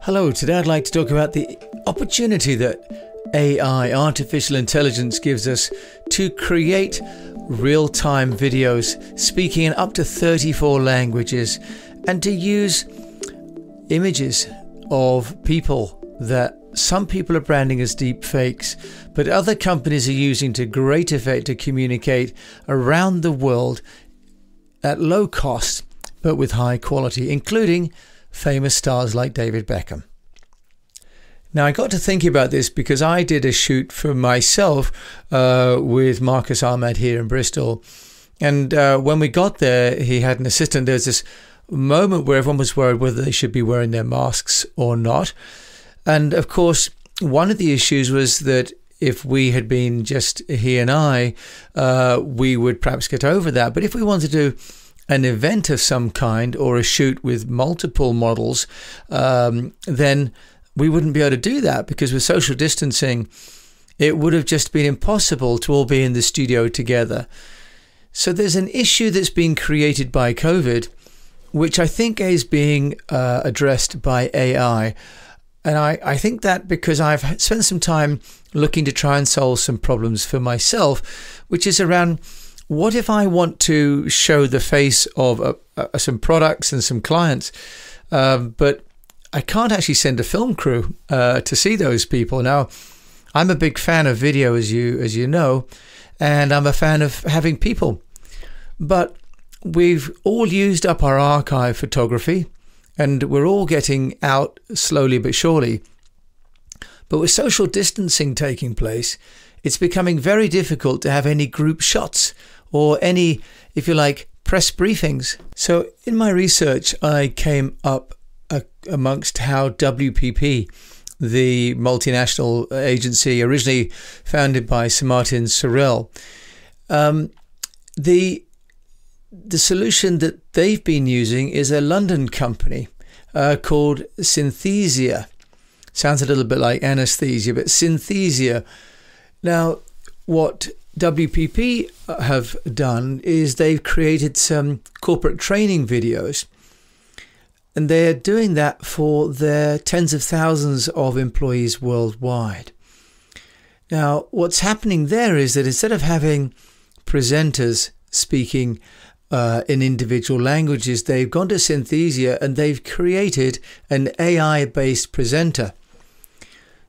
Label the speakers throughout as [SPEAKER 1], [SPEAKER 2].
[SPEAKER 1] Hello, today I'd like to talk about the opportunity that AI, artificial intelligence, gives us to create real-time videos speaking in up to 34 languages and to use images of people that some people are branding as deep fakes, but other companies are using to great effect to communicate around the world at low cost but with high quality, including famous stars like David Beckham. Now, I got to thinking about this because I did a shoot for myself with Marcus Ahmad here in Bristol. And when we got there, he had an assistant. There was this moment where everyone was worried whether they should be wearing their masks or not. And of course, one of the issues was that if we had been just he and I, we would perhaps get over that. But if we wanted to do an event of some kind or a shoot with multiple models, then we wouldn't be able to do that, because with social distancing, it would have just been impossible to all be in the studio together. So there's an issue that's been created by COVID, which I think is being addressed by AI. And I think that because I've spent some time looking to try and solve some problems for myself, which is around, what if I want to show the face of some products and some clients, but I can't actually send a film crew to see those people. Now, I'm a big fan of video, as you know, and I'm a fan of having people. But we've all used up our archive photography, and we're all getting out slowly but surely. But with social distancing taking place, it's becoming very difficult to have any group shots or any, if you like, press briefings. So in my research, I came up amongst how WPP, the multinational agency originally founded by Sir Martin Sorrell, the solution that they've been using is a London company called Synthesia. Sounds a little bit like anesthesia, but Synthesia. Now, what WPP have done is they've created some corporate training videos. And they're doing that for their tens of thousands of employees worldwide. Now, what's happening there is that instead of having presenters speaking in individual languages, they've gone to Synthesia and they've created an AI-based presenter.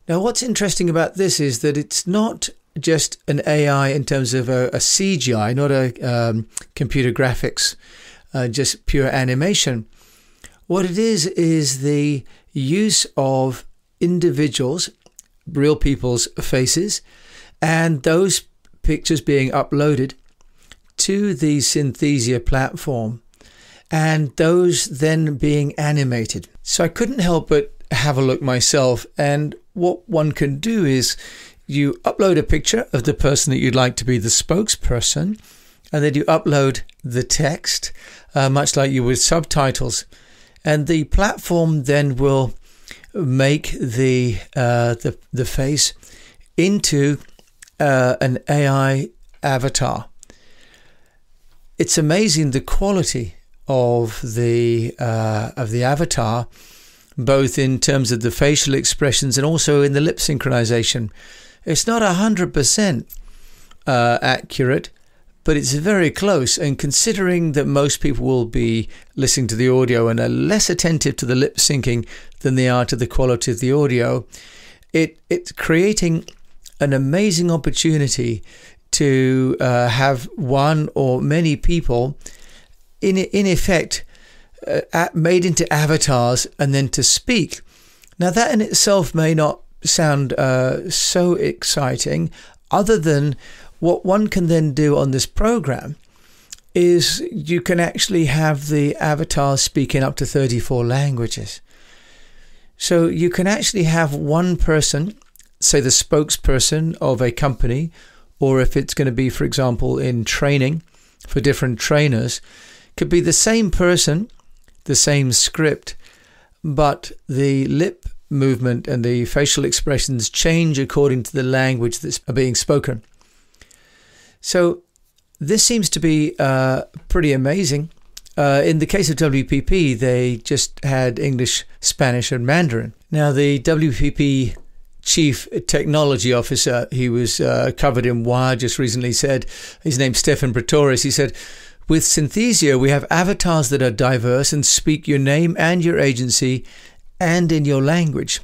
[SPEAKER 1] Now, what's interesting about this is that it's not just an AI in terms of a CGI, not a computer graphics, just pure animation. What it is the use of individuals, real people's faces, and those pictures being uploaded to the Synthesia platform, and those then being animated. So I couldn't help but have a look myself, and what one can do is you upload a picture of the person that you'd like to be the spokesperson, and then you upload the text, much like you would subtitles. And the platform then will make the face into an AI avatar. It's amazing the quality of the avatar, both in terms of the facial expressions and also in the lip synchronization. It's not 100% accurate, but it's very close, and considering that most people will be listening to the audio and are less attentive to the lip syncing than they are to the quality of the audio, it's creating an amazing opportunity to have one or many people in effect made into avatars and then to speak. Now, that in itself may not sound so exciting, other than what one can then do on this program is you can actually have the avatar speak in up to 34 languages. So you can actually have one person, say the spokesperson of a company, or if it's going to be, for example, in training for different trainers, could be the same person, the same script, but the lip movement and the facial expressions change according to the language that's being spoken. So this seems to be pretty amazing. In the case of WPP, they just had English, Spanish, and Mandarin. Now, the WPP Chief Technology Officer, he was covered in Wired just recently, said, his name's Stefan Pretorius, he said, with Synthesia, we have avatars that are diverse and speak your name and your agency and in your language.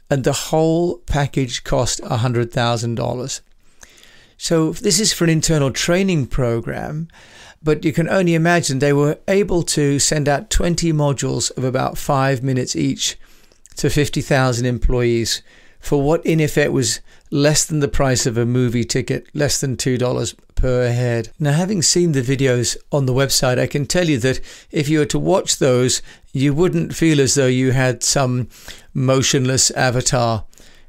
[SPEAKER 1] And the whole package cost $100,000. So this is for an internal training program, but you can only imagine they were able to send out 20 modules of about 5 minutes each to 50,000 employees for what in effect was less than the price of a movie ticket, less than $2 per head. Now, having seen the videos on the website, I can tell you that if you were to watch those, you wouldn't feel as though you had some motionless avatar.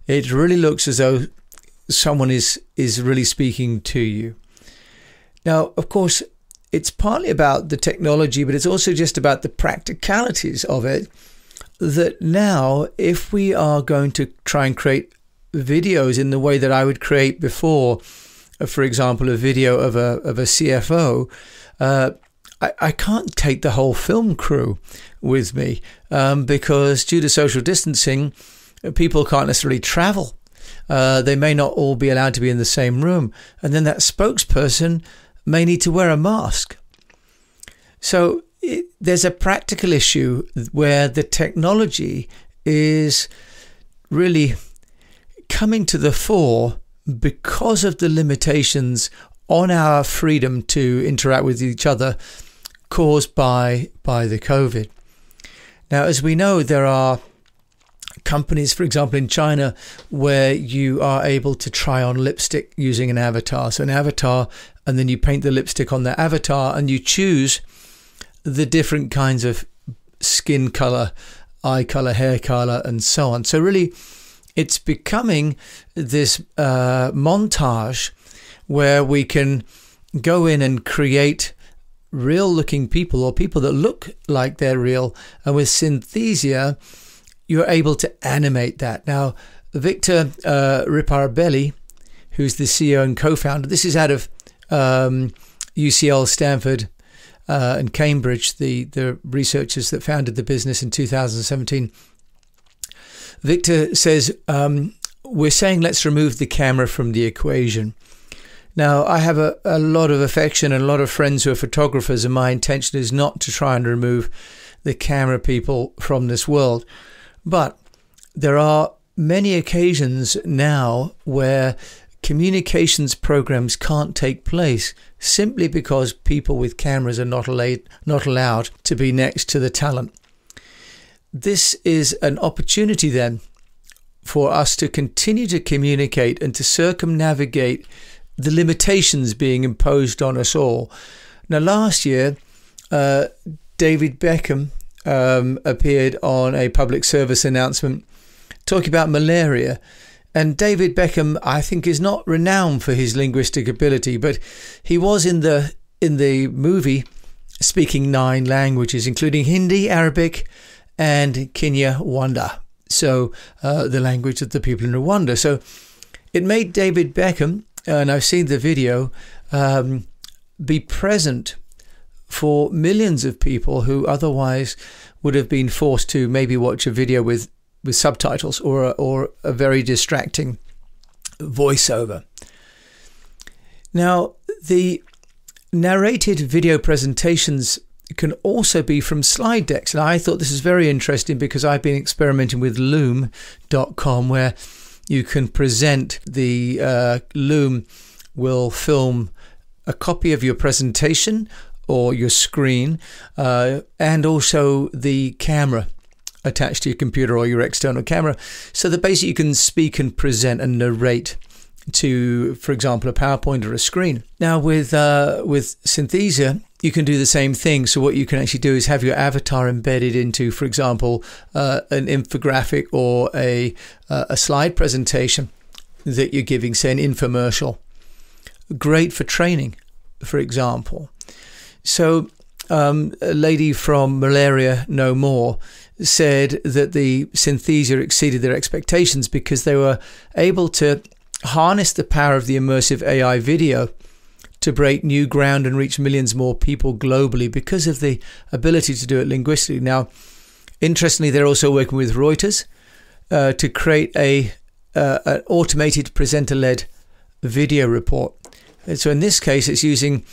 [SPEAKER 1] It really looks as though someone is really speaking to you. Now, of course, it's partly about the technology, but it's also just about the practicalities of it. That now, if we are going to try and create videos in the way that I would create before, for example, a video of a CFO, I can't take the whole film crew with me because due to social distancing, people can't necessarily travel. They may not all be allowed to be in the same room, and then that spokesperson may need to wear a mask. So there's a practical issue where the technology is really coming to the fore because of the limitations on our freedom to interact with each other caused by the COVID. Now, as we know, there are companies, for example, in China, where you are able to try on lipstick using an avatar. So an avatar, and then you paint the lipstick on the avatar and you choose the different kinds of skin color, eye color, hair color, and so on. So really, it's becoming this montage where we can go in and create real-looking people or people that look like they're real. And with Synthesia, you're able to animate that. Now, Victor Riparabelli, who's the CEO and co-founder, this is out of UCL, Stanford, and Cambridge, the researchers that founded the business in 2017. Victor says, we're saying let's remove the camera from the equation. Now, I have a lot of affection and a lot of friends who are photographers, and my intention is not to try and remove the camera people from this world. But there are many occasions now where communications programs can't take place simply because people with cameras are not allowed to be next to the talent. This is an opportunity then for us to continue to communicate and to circumnavigate the limitations being imposed on us all. Now, last year, David Beckham appeared on a public service announcement talking about malaria. And David Beckham, I think, is not renowned for his linguistic ability, but he was in the movie speaking 9 languages, including Hindi, Arabic, and Kinyarwanda. So the language of the people in Rwanda. So it made David Beckham, and I've seen the video, be present for millions of people who otherwise would have been forced to maybe watch a video with subtitles or a very distracting voiceover. Now, the narrated video presentations can also be from slide decks. And I thought this is very interesting because I've been experimenting with loom.com, where you can present the Loom will film a copy of your presentation or your screen and also the camera attached to your computer or your external camera, so that basically you can speak and present and narrate to, for example, a PowerPoint or a screen. Now with Synthesia, you can do the same thing. So what you can actually do is have your avatar embedded into, for example, an infographic or a slide presentation that you're giving, say an infomercial. Great for training, for example. So a lady from Malaria No More said that the Synthesia exceeded their expectations because they were able to harness the power of the immersive AI video to break new ground and reach millions more people globally because of the ability to do it linguistically. Now, interestingly, they're also working with Reuters to create an automated presenter-led video report. And so in this case, it's using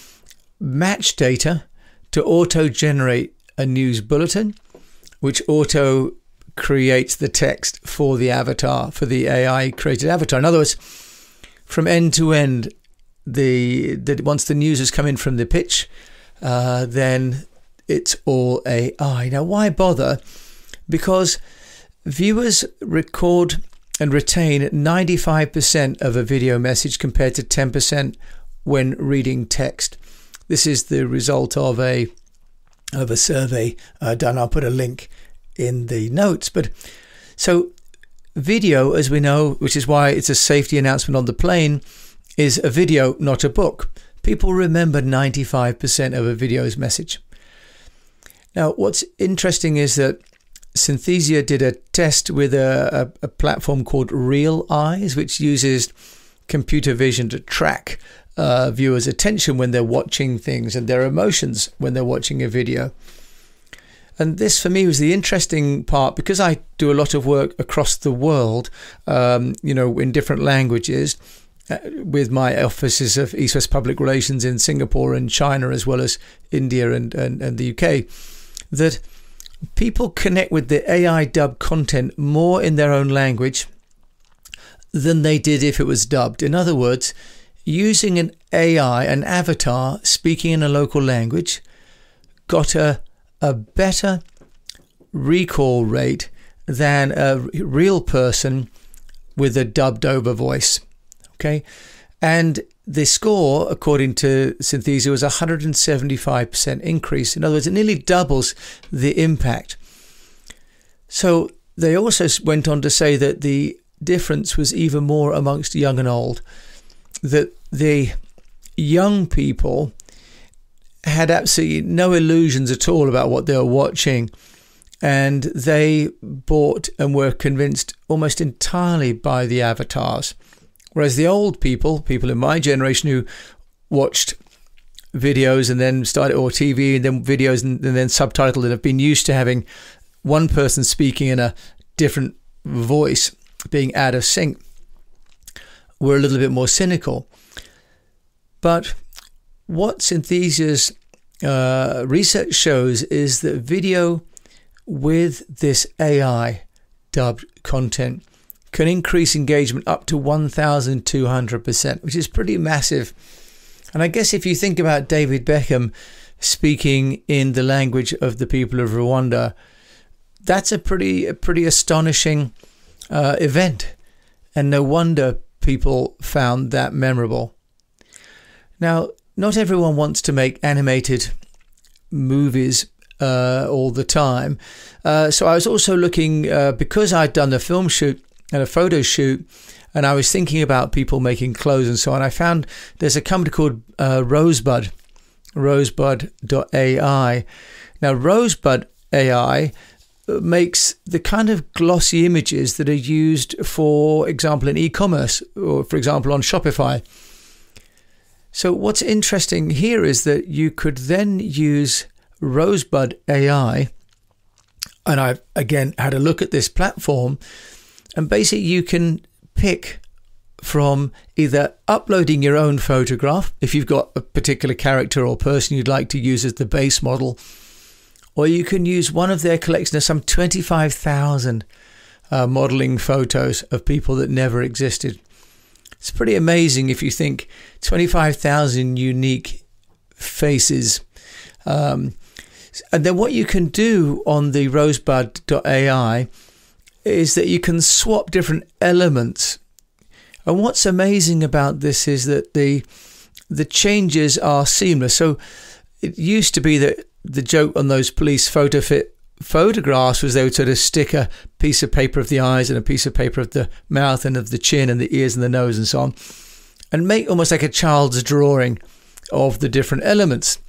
[SPEAKER 1] match data to auto-generate a news bulletin, which auto-creates the text for the avatar, for the AI-created avatar. In other words, from end to end, once the news has come in from the pitch, then it's all AI. Now, why bother? Because viewers record and retain 95% of a video message compared to 10% when reading text. This is the result of a survey done. I'll put a link in the notes. But so video, as we know, which is why it's a safety announcement on the plane, is a video, not a book. People remember 95% of a video's message. Now, what's interesting is that Synthesia did a test with a platform called RealEyes, which uses computer vision to track viewers' attention when they're watching things and their emotions when they're watching a video. And this, for me, was the interesting part, because I do a lot of work across the world, in different languages, with my offices of East-West Public Relations in Singapore and China, as well as India and the UK, that people connect with the AI dubbed content more in their own language than they did if it was dubbed. In other words, using an AI, an avatar speaking in a local language, got a better recall rate than a real person with a dubbed over voice. Okay, and the score, according to Synthesia, was 175% increase. In other words, it nearly doubles the impact. So they also went on to say that the difference was even more amongst young and old, that the young people had absolutely no illusions at all about what they were watching, and they bought and were convinced almost entirely by the avatars. Whereas the old people in my generation who watched videos and then started, or TV and then videos and then subtitled, and have been used to having one person speaking in a different voice being out of sync, were a little bit more cynical. But what Synthesia's research shows is that video with this AI dubbed content can increase engagement up to 1,200%, which is pretty massive. And I guess if you think about David Beckham speaking in the language of the people of Rwanda, that's a pretty astonishing event. And no wonder people found that memorable. Now, not everyone wants to make animated movies all the time. So I was also looking, because I'd done a film shoot and a photo shoot, and I was thinking about people making clothes and so on. I found there's a company called Rosebud, rosebud.ai. Now, Rosebud AI makes the kind of glossy images that are used, for example, in e-commerce, or for example on Shopify. So what's interesting here is that you could then use Rosebud AI, and I've again had a look at this platform, and basically you can pick from either uploading your own photograph, if you've got a particular character or person you'd like to use as the base model, or you can use one of their collection of some 25,000 modeling photos of people that never existed. It's pretty amazing if you think 25,000 unique faces. And then what you can do on the rosebud.ai is that you can swap different elements. And what's amazing about this is that the changes are seamless. So it used to be that the joke on those police photographs was they would sort of stick a piece of paper of the eyes and a piece of paper of the mouth and of the chin and the ears and the nose and so on, and make almost like a child's drawing of the different elements.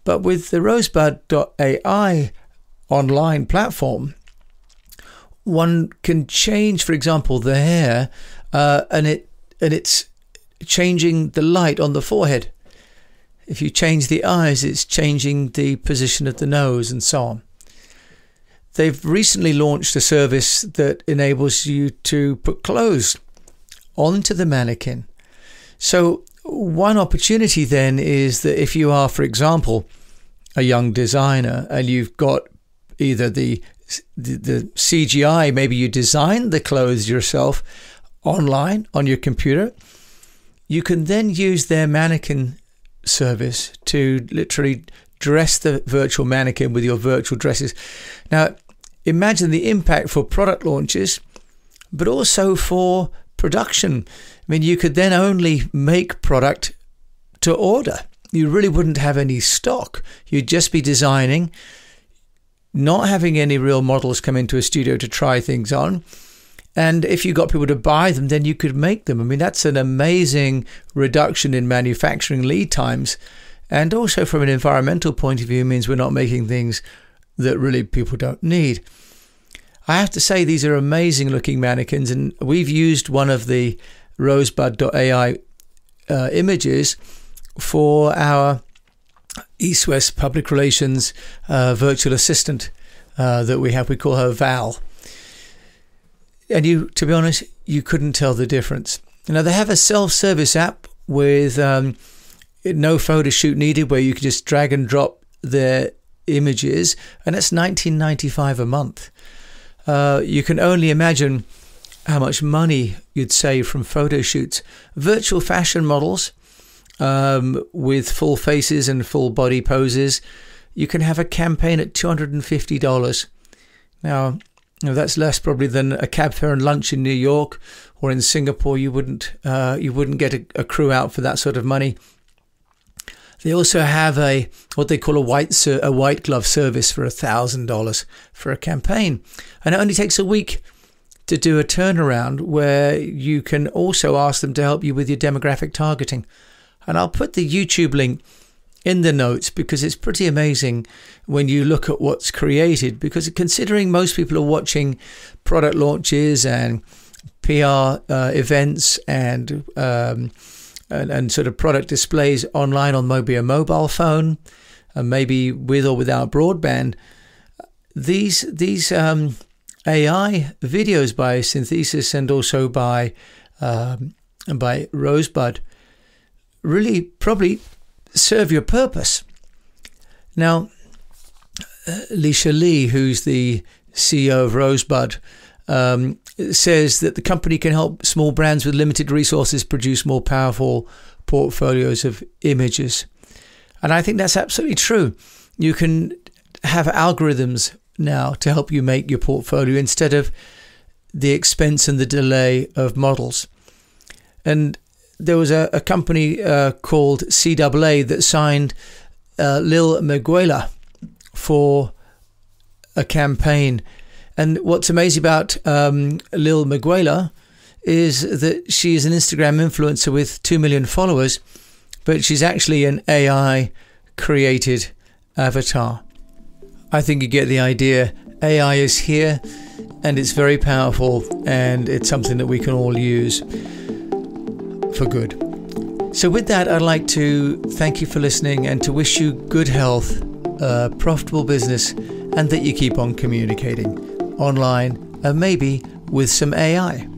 [SPEAKER 1] But with the rosebud.ai online platform, one can change, for example, the hair, and it's changing the light on the forehead. If you change the eyes, it's changing the position of the nose and so on. They've recently launched a service that enables you to put clothes onto the mannequin. So one opportunity then is that if you are, for example, a young designer and you've got either the CGI, maybe you designed the clothes yourself online on your computer, you can then use their mannequin service to literally dress the virtual mannequin with your virtual dresses. Now, imagine the impact for product launches, but also for production. I mean, you could then only make product to order. You really wouldn't have any stock. You'd just be designing, not having any real models come into a studio to try things on. And if you got people to buy them, then you could make them. I mean, that's an amazing reduction in manufacturing lead times. And also from an environmental point of view, means we're not making things that really people don't need. I have to say, these are amazing looking mannequins. And we've used one of the rosebud.ai images for our East-West Public Relations virtual assistant that we have. We call her Val. And to be honest, you couldn't tell the difference. Now, they have a self-service app with no photo shoot needed, where you can just drag and drop their images, and it's $19.95 a month. You can only imagine how much money you'd save from photo shoots. Virtual fashion models with full faces and full body poses, you can have a campaign at $250. Now, that's less probably than a cab fare and lunch in New York or in Singapore. You wouldn't get a crew out for that sort of money. They also have what they call a white glove service for $1,000 for a campaign, and it only takes a week to do a turnaround, where you can also ask them to help you with your demographic targeting. And I'll put the YouTube link in the notes, because it's pretty amazing when you look at what's created, because considering most people are watching product launches and PR events and sort of product displays online on maybe a mobile phone, and maybe with or without broadband, these AI videos by Synthesis and also by Rosebud really probably serve your purpose. Now, Alicia Lee, who's the CEO of Rosebud, says that the company can help small brands with limited resources produce more powerful portfolios of images. And I think that's absolutely true. You can have algorithms now to help you make your portfolio instead of the expense and the delay of models. And there was a company called CAA that signed Lil Miguela for a campaign. And what's amazing about Lil Miguela is that she is an Instagram influencer with 2 million followers, but she's actually an AI created avatar. I think you get the idea. AI is here, and it's very powerful, and it's something that we can all use for good. So with that, I'd like to thank you for listening and to wish you good health, profitable business, and that you keep on communicating online and maybe with some AI.